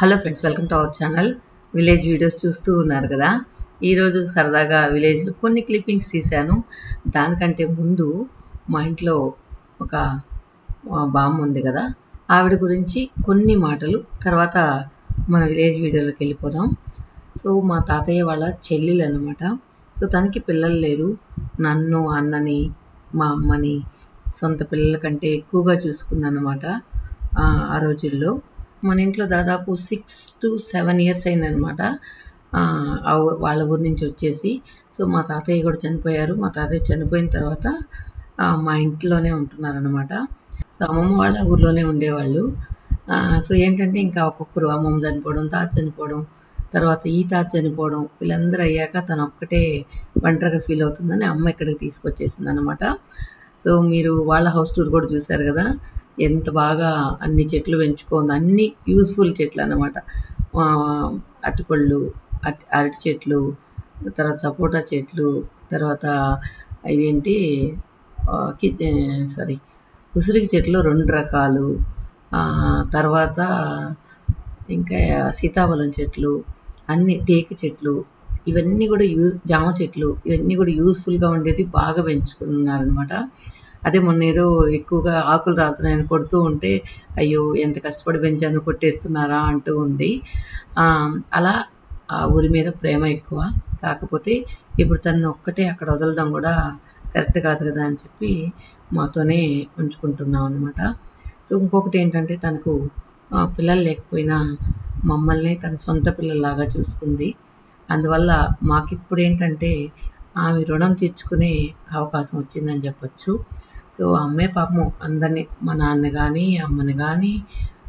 Hello friends, welcome to our channel. Village videos చూస్తూ ఉన్నారు కదా. ఈరోజు సరదాగా విలేజ్లో కొన్ని క్లిప్పింగ్స్ తీశాను. దానికంటే ముందు మా ఇంట్లో ఒక బామ్మ ఉంది కదా, ఆవిడ గురించి కొన్ని మాటలు, తర్వాత మన విలేజ్ వీడియోలోకి వెళ్ళిపోదాం. సో మా తాతయ్య వాళ్ళ చెల్లెలు అనమాట. సో తనకి పిల్లలు లేరు. నన్ను, అన్నని, మా అమ్మని సొంత పిల్లల కంటే ఎక్కువగా చూసుకుందన్నమాట. ఆ రోజుల్లో మన ఇంట్లో దాదాపు 6 to 7 years అయిందనమాట వాళ్ళ ఊరి నుంచి వచ్చేసి. సో మా తాతయ్య కూడా చనిపోయారు. మా తాతయ్య చనిపోయిన తర్వాత మా ఇంట్లోనే ఉంటున్నారనమాట. సో అమ్మమ్మ వాళ్ళ ఊర్లోనే ఉండేవాళ్ళు. సో ఏంటంటే ఇంకా ఒక్కొక్కరు అమ్మమ్మ చనిపోవడం, తాత చనిపోవడం, తర్వాత ఈ తాత చనిపోవడం, వీళ్ళందరూ అయ్యాక తను ఒక్కటే ఒంటరిగా ఫీల్ అవుతుందని అమ్మ ఇక్కడికి తీసుకొచ్చేసింది అనమాట. సో మీరు వాళ్ళ హౌస్ టూర్ కూడా చూశారు కదా, ఎంత బాగా అన్ని చెట్లు పెంచుకుంది. అన్ని యూస్ఫుల్ చెట్లు అన్నమాట. అరటిపళ్ళు, అరటి చెట్లు, తర్వాత సపోటా చెట్లు, తర్వాత ఇదేంటి ఉసిరికి చెట్లు 2 రకాలు, తర్వాత ఇంకా సీతాఫలం చెట్లు, అన్ని టేకు చెట్లు, ఇవన్నీ కూడా జామ చెట్లు, ఇవన్నీ కూడా యూస్ఫుల్గా ఉండేది, బాగా పెంచుకున్నారనమాట. అదే మొన్న ఏదో ఎక్కువగా ఆకులు రాలుతున్నాయని కొడుతూ ఉంటే, అయ్యో ఎంత కష్టపడి పెంచాను కొట్టేస్తున్నారా అంటూ ఉంది. అలా ఆ ఊరి మీద ప్రేమ ఎక్కువ. కాకపోతే ఇప్పుడు తను ఒక్కటే అక్కడ వదలడం కూడా కరెక్ట్ కాదు కదా అని చెప్పి మాతోనే ఉంచుకుంటున్నాం అనమాట. సో ఇంకొకటి ఏంటంటే, తనకు పిల్లలు లేకపోయినా మమ్మల్ని తన సొంత పిల్లల్లాగా చూసుకుంది. అందువల్ల మాకిప్పుడు ఏంటంటే ఆమె రుణం తీర్చుకునే అవకాశం వచ్చిందని చెప్పచ్చు. సో అమ్మే పాపం అందరినీ, మా నాన్న కానీ, అమ్మని కానీ,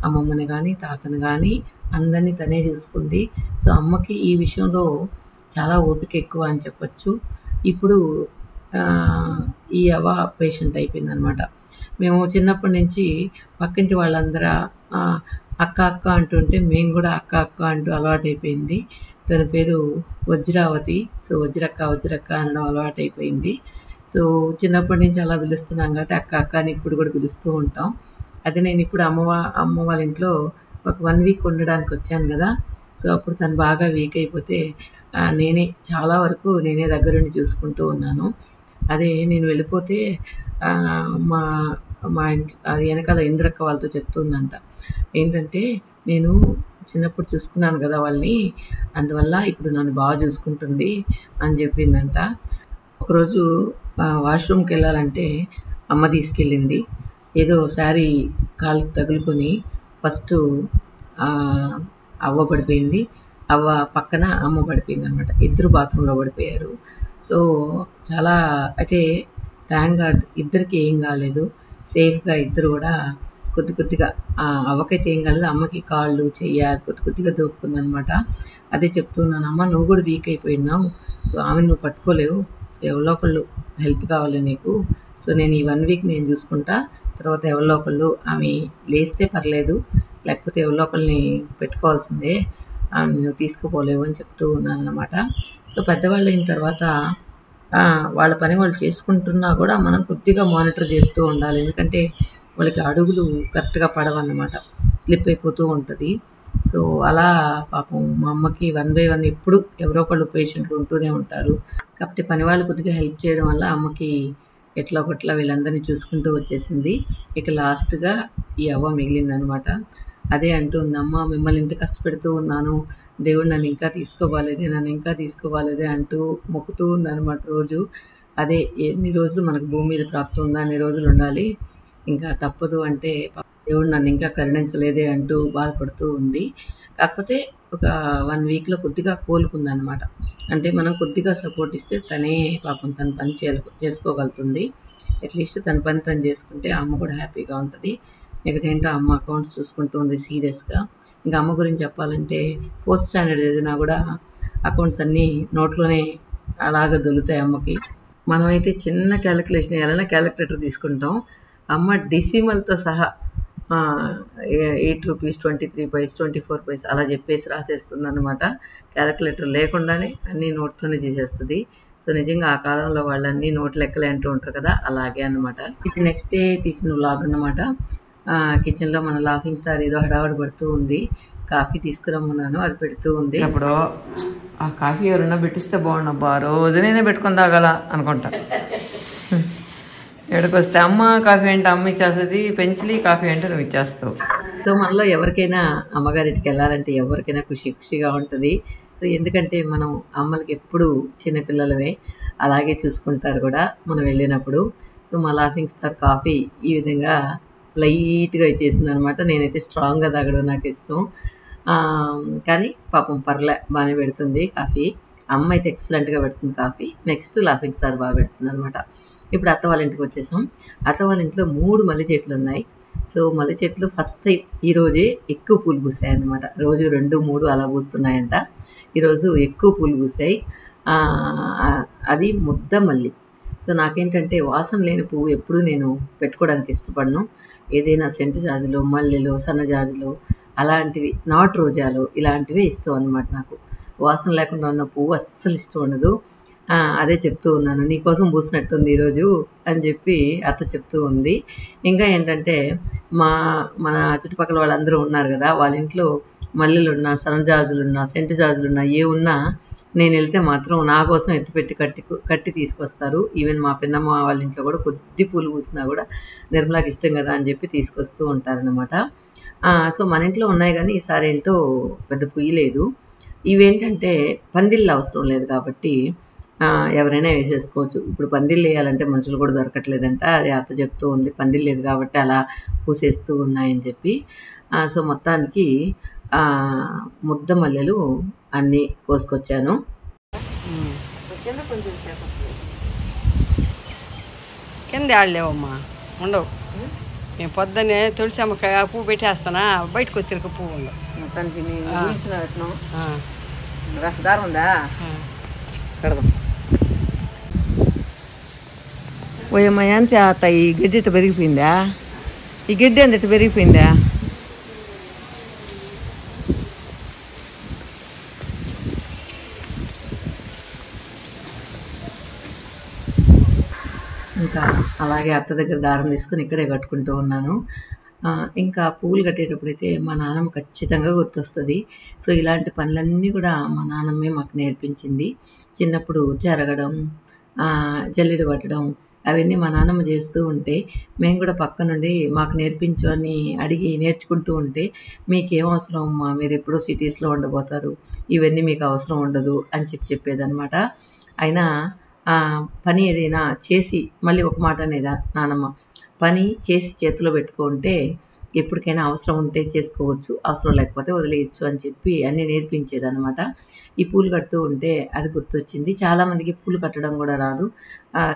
అమ్మమ్మని కానీ, తాతని కానీ అందరినీ తనే చూసుకుంది. సో అమ్మకి ఈ విషయంలో చాలా ఓపిక ఎక్కువ అని చెప్పచ్చు. ఇప్పుడు ఈ అవ్వ పేషెంట్ అయిపోయింది అనమాట. మేము చిన్నప్పటి నుంచి పక్కింటి వాళ్ళందరూ అక్క అక్క అంటుంటే మేము కూడా అక్క అక్క అంటూ అలవాటైపోయింది. తన పేరు వజ్రావతి. సో వజ్రక్క అనడం అలవాటైపోయింది. సో చిన్నప్పటి నుంచి అలా పిలుస్తున్నాం కాబట్టి అక్క అక్క అని ఇప్పుడు కూడా పిలుస్తూ ఉంటాం. అదే నేను ఇప్పుడు అమ్మ వాళ్ళ ఇంట్లో ఒక 1 week ఉండడానికి వచ్చాను కదా. సో అప్పుడు తను బాగా వీక్ అయిపోతే నేనే చాలా వరకు దగ్గరుండి చూసుకుంటూ ఉన్నాను. అదే నేను వెళ్ళిపోతే మా ఇంట్లో అది వెనకాల ఇంద్రక్క వాళ్ళతో చెప్తుందంట, ఏంటంటే నేను చిన్నప్పుడు చూసుకున్నాను కదా వాళ్ళని, అందువల్ల ఇప్పుడు నన్ను బాగా చూసుకుంటుంది అని చెప్పిందంట. ఒకరోజు వాష్రూమ్కి వెళ్ళాలంటే అమ్మ తీసుకెళ్ళింది. ఏదో శారీ కాలుకి తగులుకొని ఫస్ట్ అవ్వ పడిపోయింది, అవ్వ పక్కన అమ్మ పడిపోయింది అనమాట. ఇద్దరు బాత్రూంలో పడిపోయారు. సో చాలా అయితే థ్యాంక్ గాడ్ ఇద్దరికి ఏం కాలేదు, సేఫ్గా ఇద్దరు కూడా కొద్దిగా అవ్వకైతే ఏం కాలేదు, అమ్మకి కాళ్ళు చెయ్య కొద్దిగా దోపుకుందనమాట. అదే చెప్తున్నాను, అమ్మ నువ్వు కూడా వీక్ అయిపోయినావు, సో ఆమె నువ్వు పట్టుకోలేవు, సో ఎవరో ఒకళ్ళు హెల్ప్ కావాలి నీకు. సో నేను ఈ 1 week నేను చూసుకుంటా, తర్వాత ఎవరో ఒకళ్ళు ఆమె లేస్తే పర్లేదు, లేకపోతే ఎవరో ఒకళ్ళని పెట్టుకోవాల్సిందే, నువ్వు తీసుకుపోలేవు అని చెప్తూ ఉన్నాను అనమాట. సో పెద్దవాళ్ళు అయిన తర్వాత వాళ్ళ పని వాళ్ళు చేసుకుంటున్నా కూడా మనం కొద్దిగా మానిటర్ చేస్తూ ఉండాలి. ఎందుకంటే వాళ్ళకి అడుగులు కరెక్ట్గా పడవన్నమాట, స్లిప్ అయిపోతూ ఉంటుంది. సో అలా పాపం మా అమ్మకి 1 by 1 ఎప్పుడు ఎవరో ఒకళ్ళు పేషెంట్లు ఉంటూనే ఉంటారు. కాబట్టి పని వాళ్ళు కొద్దిగా హెల్ప్ చేయడం వల్ల అమ్మకి ఎట్లా ఒకట్లా వీళ్ళందరినీ చూసుకుంటూ వచ్చేసింది. ఇక లాస్ట్గా ఈ అవ్వ మిగిలిందనమాట. అదే అంటుంది, అమ్మ మిమ్మల్ని ఇంత కష్టపెడుతూ ఉన్నాను, దేవుడు నన్ను ఇంకా తీసుకోవాలేదే అంటూ మొక్కుతూ ఉందన్నమాట రోజు. అదే ఎన్ని రోజులు మనకు భూమి మీద ప్రాప్తం ఉందో అన్ని రోజులు ఉండాలి, ఇంకా తప్పదు అంటే దేవుడు నన్ను ఇంకా కరుణించలేదే అంటూ బాధపడుతూ ఉంది. కాకపోతే ఒక 1 weekలో కొద్దిగా కోలుకుందనమాట. అంటే మనం కొద్దిగా సపోర్ట్ ఇస్తే తనే పాపం తన పని చేసుకోగలుగుతుంది. అట్లీస్ట్ తన పని తను చేసుకుంటే అమ్మ కూడా హ్యాపీగా ఉంటుంది. ఇక్కడేంటో అమ్మ అకౌంట్స్ చూసుకుంటూ ఉంది సీరియస్గా. ఇంకా అమ్మ గురించి చెప్పాలంటే 4th standard చదివినా కూడా అకౌంట్స్ అన్నీ నోట్లోనే అలాగ దొలుతాయి అమ్మకి. మనమైతే చిన్న క్యాలిక్యులేషన్ వేయాలన్నా క్యాలిక్యులేటర్ తీసుకుంటాం, అమ్మ డెసిమల్తో సహా 8 rupees 23 paise 24 paise అలా చెప్పేసి రాసేస్తుంది అనమాట. క్యాలిక్యులేటర్ లేకుండానే అన్నీ నోట్తోనే చేసేస్తుంది. సో నిజంగా ఆ కాలంలో వాళ్ళన్నీ నోట్ లెక్కలే అంటూ ఉంటారు కదా, అలాగే అనమాట. ఇది నెక్స్ట్ డే తీసిన వ్లాగ్ అన్నమాట. కిచెన్లో మన లాఫింగ్ స్టార్ ఏదో హడావడి పడుతూ ఉంది. కాఫీ తీసుకురమ్మన్నాను, అది పెడుతూ ఉంది. అప్పుడు ఆ కాఫీ ఎవరైనా పెట్టిస్తే బాగుండబ్బా, రోజు నేనే పెట్టుకొని తాగాల అనుకుంటా. ఎక్కడికి వస్తే అమ్మ కాఫీ అంటే అమ్మ ఇచ్చేస్తుంది, పెంచిలి కాఫీ అంటే నువ్వు ఇచ్చేస్తావు. సో మనలో ఎవరికైనా అమ్మగారింటికి వెళ్ళాలంటే ఎవరికైనా ఖుషిగా ఉంటుంది. సో ఎందుకంటే మనం అమ్మలకి ఎప్పుడు చిన్నపిల్లలమే, అలాగే చూసుకుంటారు కూడా మనం వెళ్ళినప్పుడు. సో మా లాఫింగ్ స్టార్ కాఫీ ఈ విధంగా లైట్గా ఇచ్చేసింది అనమాట. నేనైతే స్ట్రాంగ్గా తాగడం నాకు ఇష్టం, కానీ పాపం పర్లే బాగానే పెడుతుంది కాఫీ. అమ్మ అయితే ఎక్సలెంట్గా పెడుతుంది కాఫీ. నెక్స్ట్ లాఫింగ్ స్టార్ బాగా పెడుతుంది అనమాట. ఇప్పుడు అత్త వాళ్ళ ఇంటికి వచ్చేసాం. అత్త వాళ్ళ ఇంట్లో 3 మల్లె చెట్లు ఉన్నాయి. సో మల్లె చెట్లు ఫస్ట్ టైం ఈరోజే ఎక్కువ పూలు పూసాయి అన్నమాట. రోజు 2, 3 అలా పూస్తున్నాయంట. ఈరోజు ఎక్కువ పూలు పూసాయి. అది ముద్ద మల్లి. సో నాకేంటంటే వాసన లేని పువ్వు ఎప్పుడూ నేను పెట్టుకోవడానికి ఇష్టపడను. ఏదైనా సెంటు జాజులు, మల్లెలు, సన్నజాజులు అలాంటివి, నాటు రోజాలు ఇలాంటివే ఇష్టం అనమాట నాకు. వాసన లేకుండా ఉన్న పువ్వు అస్సలు ఇష్టం ఉండదు. అదే చెప్తూ ఉన్నాను, నీకోసం పూసినట్టుంది ఈరోజు అని చెప్పి అత్త చెప్తూ ఉంది. ఇంకా ఏంటంటే మన చుట్టుపక్కల వాళ్ళందరూ ఉన్నారు కదా, వాళ్ళ ఇంట్లో మల్లెలున్నా, సన్నజాజులున్నా, సెంటు జాజులున్నా ఏ ఉన్నా నేను వెళ్తే మాత్రం నా కోసం ఎత్తిపెట్టి కట్టి తీసుకొస్తారు. ఈవెన్ మా పిన్నమ్మ వాళ్ళ ఇంట్లో కూడా కొద్ది పూలు పూసినా కూడా నిర్మలాకి ఇష్టం కదా అని చెప్పి తీసుకొస్తూ ఉంటారనమాట. సో మన ఇంట్లో ఉన్నాయి కానీ ఈసారి ఏంటో పెద్ద పుయ్యలేదు. ఇవేంటంటే పందిళ్ళు అవసరం లేదు కాబట్టి ఎవరైనా వేసేసుకోవచ్చు. ఇప్పుడు పందిళ్ళు వేయాలంటే మనుషులు కూడా దొరకట్లేదంట, అది అత్త చెప్తూ ఉంది. పందిళ్ళు లేదు కాబట్టి అలా పూసేస్తూ ఉన్నాయని చెప్పి. సో మొత్తానికి ముద్ద మల్లెలు అన్నీ కోసుకొచ్చాను. కింద ఆడలేవమ్మా, ఉండవు. నేను పొద్దున్నే తులసి అమ్మకాయ పువ్వు పెట్టేస్తానా, బయటకు వచ్చి పువ్వు ఉండవు. మొత్తానికి దారం ఉందా కడదాం. ఓయమ్మ ఎంత అత్త ఈ గడ్డి ఇట్ట పెరిగిపోయిందా? ఈ గడ్డి అంత ఇట్ట పెరిగిపోయిందా? ఇంకా అలాగే అత్త దగ్గర దారం తీసుకుని ఇక్కడే కట్టుకుంటూ ఉన్నాను. ఇంకా పువ్వులు కట్టేటప్పుడైతే మా నాన్నమ్మ ఖచ్చితంగా గుర్తొస్తుంది. సో ఇలాంటి పనులన్నీ కూడా మా నాన్నమ్మే మాకు నేర్పించింది. చిన్నప్పుడు జరగడం, జల్లెడ పట్టడం అవన్నీ మా నాన్నమ్మ చేస్తూ ఉంటే మేము కూడా పక్క నుండి మాకు నేర్పించు అని అడిగి నేర్చుకుంటూ ఉంటే, మీకేం అవసరం అమ్మా, మీరు ఎప్పుడో సిటీస్లో ఉండబోతారు, ఇవన్నీ మీకు అవసరం ఉండదు అని చెప్పేదన్నమాట. అయినా పని ఏదైనా చేసి మళ్ళీ ఒక మాట అనేదా నానమ్మ, పని చేసి చేతిలో పెట్టుకుంటే ఎప్పటికైనా అవసరం ఉంటే చేసుకోవచ్చు, అవసరం లేకపోతే వదిలేయచ్చు అని చెప్పి అన్నీ నేర్పించేదన్నమాట. ఈ పూలు కడుతూ ఉంటే అది గుర్తొచ్చింది. చాలామందికి పూలు కట్టడం కూడా రాదు,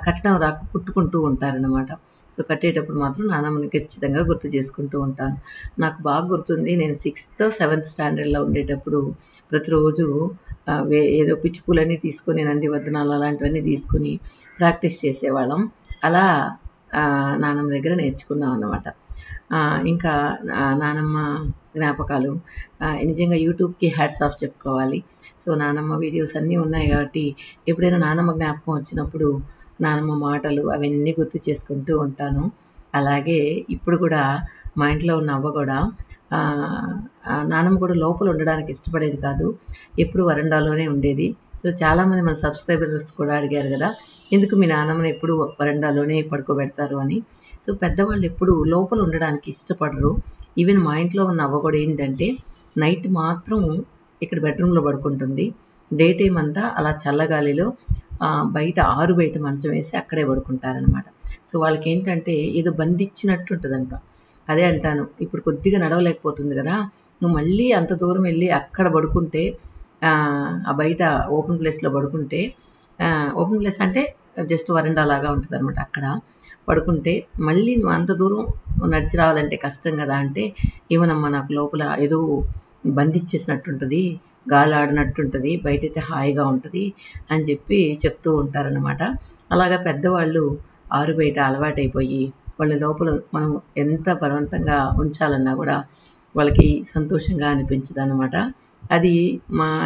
కట్టడం రాక కుట్టుకుంటూ ఉంటారనమాట. సో కట్టేటప్పుడు మాత్రం నానమ్మని ఖచ్చితంగా గుర్తు చేసుకుంటూ ఉంటాను. నాకు బాగా గుర్తుంది, నేను 6th, 7th స్టాండర్డ్లో ఉండేటప్పుడు ప్రతిరోజు ఏదో పిచ్చి పూలన్నీ తీసుకొని, నందివర్ధనాలు అలాంటివన్నీ తీసుకుని ప్రాక్టీస్ చేసేవాళ్ళం. అలా నానమ్మ దగ్గర నేర్చుకున్నాం అన్నమాట. ఇంకా నానమ్మ జ్ఞాపకాలు నిజంగా యూట్యూబ్కి హ్యాట్స్ ఆఫ్ చెప్పుకోవాలి. సో నానమ్మ వీడియోస్ అన్నీ ఉన్నాయి కాబట్టి ఎప్పుడైనా నానమ్మ జ్ఞాపకం వచ్చినప్పుడు నానమ్మ మాటలు అవన్నీ గుర్తు చేసుకుంటూ ఉంటాను. అలాగే ఇప్పుడు కూడా మా ఇంట్లో ఉన్న అవ్వ కూడా నానమ్మ కూడా లోపల ఉండడానికి ఇష్టపడేది కాదు, ఎప్పుడు వరండాలోనే ఉండేది. సో చాలామంది మన సబ్స్క్రైబర్స్ కూడా అడిగారు కదా, ఎందుకు మీ నానమ్మని ఎప్పుడు వరండాలోనే పడుకోబెడతారు అని. సో పెద్దవాళ్ళు ఎప్పుడు లోపల ఉండడానికి ఇష్టపడరు. ఈవెన్ మా ఇంట్లో ఉన్న అవ్వ కూడా ఏంటంటే నైట్ మాత్రం ఇక్కడ బెడ్రూమ్లో పడుకుంటుంది, డే టైం అంతా అలా చల్లగాలిలో బయట ఆరు బయట మంచం వేసి అక్కడే పడుకుంటారనమాట. సో వాళ్ళకి ఏంటంటే ఏదో బంధించినట్టు ఉంటుందంట. అదే అంటాను, ఇప్పుడు కొద్దిగా నడవలేకపోతుంది కదా, నువ్వు మళ్ళీ అంత దూరం వెళ్ళి అక్కడ పడుకుంటే, ఆ బయట ఓపెన్ ప్లేస్లో పడుకుంటే, ఓపెన్ ప్లేస్ అంటే జస్ట్ వరండా లాగా ఉంటుంది అనమాట, అక్కడ పడుకుంటే మళ్ళీ నువ్వు అంత దూరం నడిచి రావాలంటే కష్టం కదా అంటే, ఏమనమ్మా నాకు లోపల ఏదో బంధించేసినట్టుంటుంది, గాలి ఆడినట్టుంటుంది, బయటైతే హాయిగా ఉంటుంది అని చెప్పి చెప్తూ ఉంటారనమాట. అలాగా పెద్దవాళ్ళు ఆరు బయట అలవాటైపోయి వాళ్ళ లోపల మనం ఎంత బలవంతంగా ఉంచాలన్నా కూడా వాళ్ళకి సంతోషంగా అనిపించదు అనమాట. అది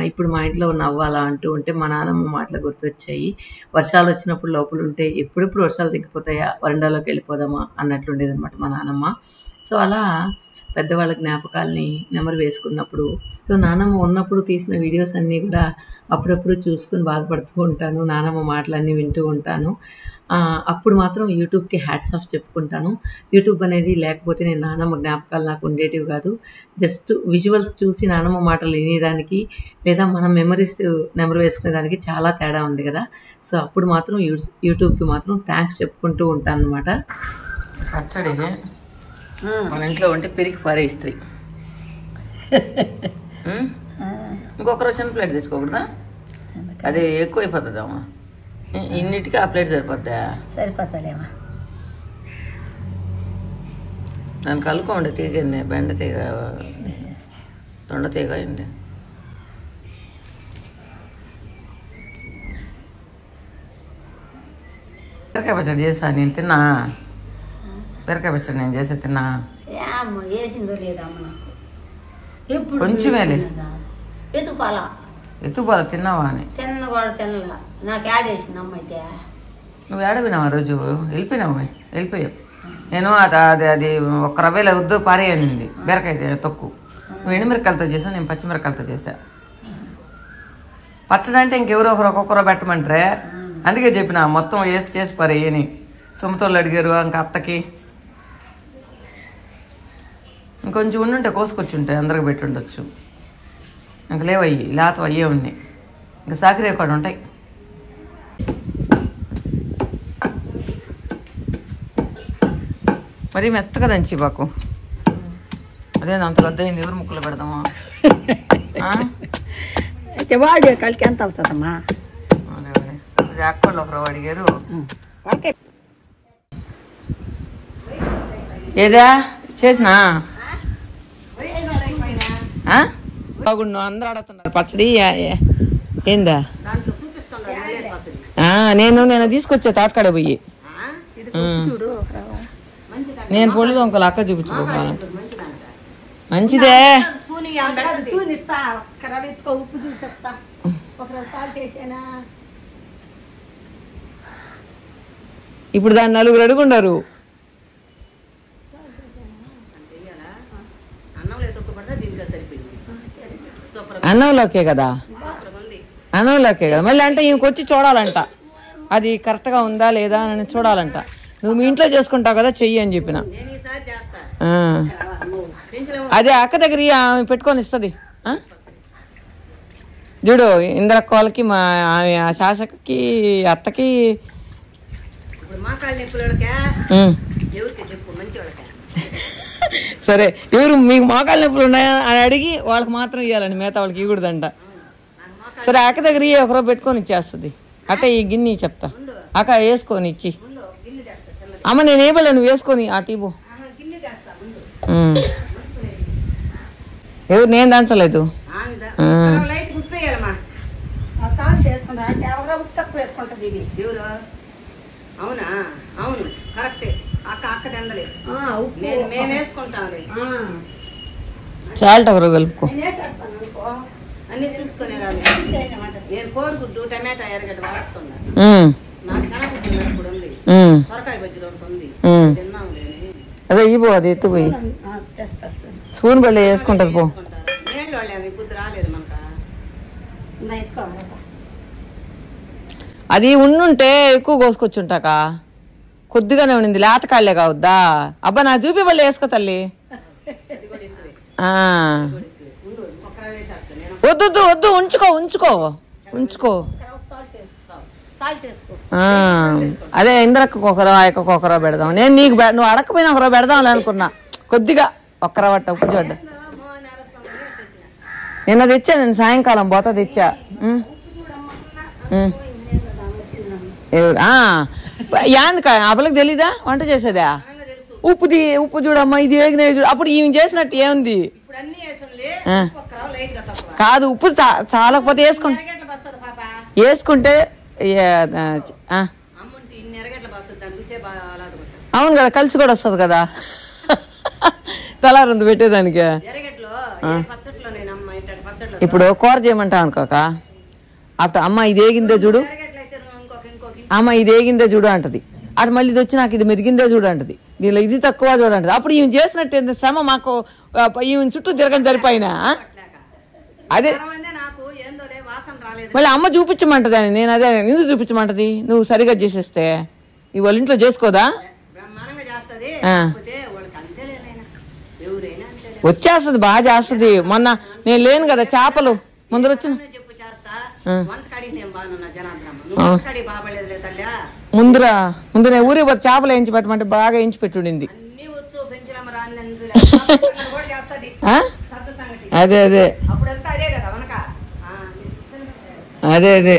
ఇప్పుడు మా ఇంట్లో ఉన్న అవ్వ అలా అంటూ ఉంటే మా నాన్నమ్మ మాటలు గుర్తొచ్చాయి. వర్షాలు వచ్చినప్పుడు లోపల ఉంటే ఎప్పుడెప్పుడు వర్షాలు తగ్గిపోతాయా, వరండాలోకి వెళ్ళిపోదామా అన్నట్లుండేది అనమాట మా నాన్నమ్మ. సో అలా పెద్దవాళ్ళ జ్ఞాపకాలని నెమరు వేసుకున్నప్పుడు. సో నానమ్మ ఉన్నప్పుడు తీసిన వీడియోస్ అన్నీ కూడా అప్పుడప్పుడు చూసుకుని బాధపడుతూ ఉంటాను. నానమ్మ మాటలన్నీ వింటూ ఉంటాను. అప్పుడు మాత్రం యూట్యూబ్కి హ్యాట్స్ ఆఫ్ చెప్పుకుంటాను. యూట్యూబ్ అనేది లేకపోతే నేను నానమ్మ జ్ఞాపకాలు నాకు ఉండేటివి కాదు. జస్ట్ విజువల్స్ చూసి నానమ్మ మాటలు వినేదానికి లేదా మనం మెమరీస్ నెమరు వేసుకునేదానికి చాలా తేడా ఉంది కదా. సో అప్పుడు మాత్రం యూట్యూబ్కి మాత్రం థ్యాంక్స్ చెప్పుకుంటూ ఉంటాను అనమాట. పచ్చడి మన ఇంట్లో ఉంటే పెరిగి పారేస్తాయి. ఇంకొకరు చిన్న ప్లేట్ తెచ్చుకోకూడదా? అది ఎక్కువ అయిపోతుందమ్మా. ఇన్నిటికీ ఆ ప్లేట్ సరిపోద్దా? సరిపోతాలేమా. దాన్ని కలుకోండి. తీగంది, బెండ తీగ, దొండ తీగ అయింది. బీరకాయ పచ్చడి చేసా నేను, తిన్నా. బీరకాయ పచ్చడి నేను చేసా, తిన్నా. వేసిందో లేదమ్మ నాకు. ఎప్పుడు కొంచెమేలే. ఎత్తుపాల తిన్నావా అని. తిన్న కూడా తినలా. నాకు యాడ్ వేసింది అమ్మ అయితే. నువ్వు ఏడపోయినావా రోజు? వెళ్ళిపోయావు. నేను అది ఒక్క రవ్వేల వద్దు పారేయనింది బీరకాయ తొక్కు. నువ్వు ఎండుమిరకాయలతో చేసావు, నేను పచ్చిమిరకాయలతో చేసా. పచ్చడి అంటే ఇంకెవరో ఒక్కొక్కరో పెట్టమంటారే, అందుకే చెప్పిన మొత్తం వేసి చేసి పారేయని. సొమ్ముతోళ్ళు అడిగారు, ఇంకా అత్తకి ఇంకొంచెం ఉండుంటే కోసుకొచ్చుంటాయి, అందరికి పెట్టి ఉండొచ్చు. ఇంక లేవయ్యి, లేత అయ్యే ఉన్నాయి. ఇంకా సాకిరే కూడా ఉంటాయి. మరీ మెత్తగా దంచి బాకు. అదే అంత గద్దయింది, ఎవరు ముక్కలు పెడదామా? అయితే వాడి కలికి ఎంత అవుతుందమ్మా? అది అక్కళ్ళు ఒకరు అడిగారు. ఏదా చేసినా బాగుండు. అందరూ అడుగుతున్నారు పచ్చడి ఏందా. నేను తీసుకొచ్చా తాటకాడ పోయి. నేను పొళ్ళు దొంకలు అక్క చూపించుకోవాలి. మంచిదే. ఇప్పుడు దాన్ని నలుగురు అడుగుండరు. అన్నంలోకే కదా, మళ్ళీ అంటే ఇంకొచ్చి చూడాలంట అది కరెక్ట్గా ఉందా లేదా అని చూడాలంట. నువ్వు మీ ఇంట్లో చేసుకుంటావు కదా, చెయ్యి అని చెప్పిన. అదే అక్క దగ్గర ఆమె పెట్టుకొని ఇస్తుంది. చూడు ఇందరక్క వాళ్ళకి, మా ఆమె శాసకి అత్తకి. సరే, ఎవరు మీకు మోకాళ్ళ నొప్పులు ఉన్నాయా అని అడిగి వాళ్ళకి మాత్రం ఇవ్వాలని, మిగతా వాళ్ళకి ఇవ్వకూడదంట. సరే అక్క దగ్గర ఒకరో పెట్టుకొని ఇచ్చేస్తుంది. అక్క ఈ గిన్నె చెప్తా, అక్క వేసుకొని ఇచ్చి. అమ్మ నేను ఏమలే, నువ్వు వేసుకొని ఆ టీబు. ఎవరు నేను దంచలేదు. సాల్ట్ ఒకరు కలుపుకో. అన్ని చూసుకునే నేను కోడిగుడ్డు టమాటా ఎరగడ్డ వాడుతున్నా. సొరకాయ బజ్జీ ఉంది, తిన్నాం. అదే ఇవ్వు, అది ఎత్తుపోయి స్పూన్ బళ్ళ వేసుకుంటది పో. బుద్ధి రాలేదు మనకు. అది ఉండుంటే ఎక్కువ కోసుకొచ్చుంటాక, కొద్దిగానే ఉండింది. లేత కాళ్ళే కావద్దా? అబ్బా నా చూపి బళ్ళ వేసుకో తల్లి. వద్దు ఉంచుకో. అదే ఇంద్రక్క ఒకరో ఆయక్క ఒకరో పెడదాం. నేను నీకు నువ్వు అడగకపోయినా ఒకరో పెడదాం అనుకున్నా. కొద్దిగా ఒక్కర పట్ట ఉప్పు చూడ్డ. నిన్న తెచ్చా, నేను సాయంకాలం పోతా తెచ్చా. యాందుక అప్పలకి తెలీదా వంట చేసేదా? ఉప్పు చూడమ్మా, ఇది ఏగిన చూడు. అప్పుడు ఈమె చేసినట్టు ఏముంది? కాదు, ఉప్పు చాలకపోతే వేసుకుంటే అవును కదా, కలిసి కూడా వస్తుంది కదా. తలారందు పెట్టేదానికి. ఇప్పుడు కూర చేయమంటా అనుకోక, అప్పుడు అమ్మ ఇది ఏగిందే చూడు, అమ్మ ఇది ఏగిందే చూడు అంటది. అటు మళ్ళీ ఇది వచ్చి నాకు ఇది మెదిగిందే చూడు అంటది. దీనిలో ఇది తక్కువ చూడంటది. అప్పుడు ఈమె చేసినట్టు శ్రమ మాకు ఈమె చుట్టూ తిరగని సరిపోయినా అదే నాకు ఏందోలే వాసన రాలేదు. మళ్ళీ అమ్మ చూపించమంటదని నేను అదే ఎందుకు చూపించమంటది నువ్వు సరిగా చేసేస్తే ఈ వాళ్ళ ఇంట్లో చేసుకోదా బ్రహ్మాండంగా చేస్తుంది. వాళ్ళకి అంతేలేనైనా ఎవరైనా అంతే వచ్చేస్తుంది బాగా చేస్తుంది. మొన్న నేను లేను కదా చేపలు ముందర వచ్చిన చెప్పు చేస్తా. వంట కడిగి నేను బాగున్నా జనార్దనమ్మ. నువ్వు వంట కడిగి బాగలేదులే తల్లి. ముందు నేను ఊరికి పోతే చేపలు వేయించి పెట్టమంటే బాగా వేయించి పెట్టుండింది. అన్ని వచ్చు పెంచరమ్మ రాని కూడా చేస్తుంది. అదే అదే అప్పుడంతా అదే కదా వనక. అదే అదే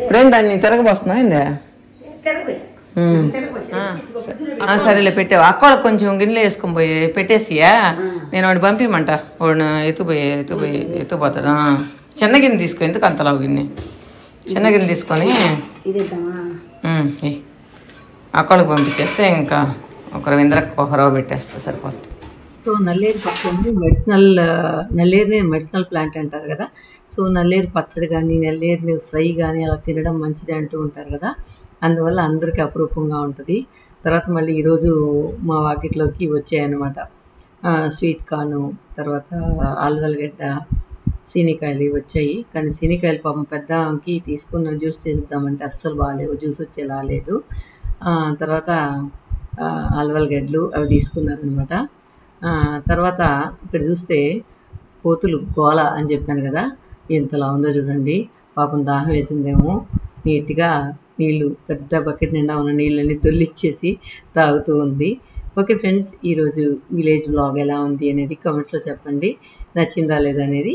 ఇప్పుడేం దాన్ని తిరగబోస్తున్నా ఏందా సరేలే పెట్టావు. అక్కడికి కొంచెం గిన్నెలు వేసుకొని పోయి పెట్టేసియా నేను వాడిని పంపిమంట. వాడిని ఎత్తుకుపోతాడు. చిన్న గిన్నె తీసుకో ఎందుకు అంతలావు గిన్నె చిన్న గిన్నె తీసుకొని అక్కడికి పంపించేస్తే ఇంకా ఒకరు ఇంద్రకు ఒకరవ పెట్టేస్తే సరిపోతుంది. సో నల్లేరు పచ్చడి మెడిసినల్ ప్లాంట్ అంటారు కదా. సో నల్లేరు పచ్చడి కానీ నల్లేరు ఫ్రై కానీ అలా తినడం మంచిది అంటూ ఉంటారు కదా. అందువల్ల అందరికీ అపురూపంగా ఉంటుంది. తర్వాత మళ్ళీ ఈరోజు మా వాకిట్లోకి వచ్చాయన్నమాట స్వీట్ కార్ను, తర్వాత ఆలుగడ్డ, సీనికాయలు వచ్చాయి. కానీ సీనికాయలు పాపం పెద్దకి తీసుకున్న జ్యూస్ చేద్దామంటే అస్సలు బాగాలేవు, జ్యూస్ వచ్చేలా లేదు. తర్వాత ఆలుగడ్డలు అవి తీసుకున్నారనమాట. తర్వాత ఇక్కడ చూస్తే కోతులు గోల అని చెప్పాను కదా, ఎంతలా ఉందో చూడండి. పాపం దాహం వేసిందేమో నీట్గా నీళ్ళు పెద్ద బకెట్ నిండా ఉన్న నీళ్ళని దొల్లిచ్చేసి తాగుతూ ఉంది. ఓకే ఫ్రెండ్స్, ఈరోజు విలేజ్ బ్లాగ్ ఎలా ఉంది అనేది కామెంట్స్లో చెప్పండి. నచ్చిందా లేదా అనేది